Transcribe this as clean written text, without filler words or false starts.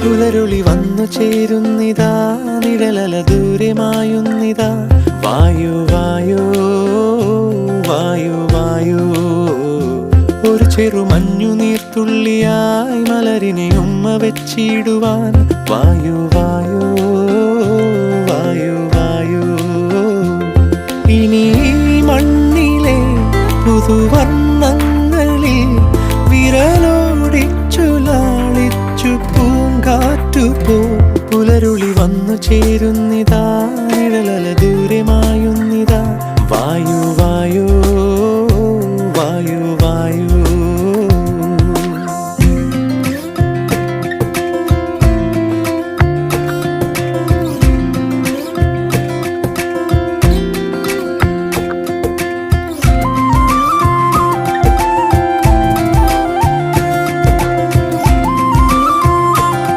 പുലരുളി വന്നു ചേരുന്നിതാ, നിഴലല ദൂരെ മായുന്നിതാ. വായു വായു വായു വായു, ഒരു ചെറു മഞ്ഞു നീർത്തുള്ളിയായി മലരിനെ ഉമ്മ വെച്ചിടുവാൻ. വായു വായു വായു വായു, ഇനി മണ്ണിലെ പുതുവർണ്ണങ്ങളിൽ വിരലോടിച്ചു ലാളിച്ചു പൂങ്കാറ്റുപോ. പുലരുളി വന്നു ചേരുന്നിതാ, നിഴലല ദൂരെ മായുന്നിതാ.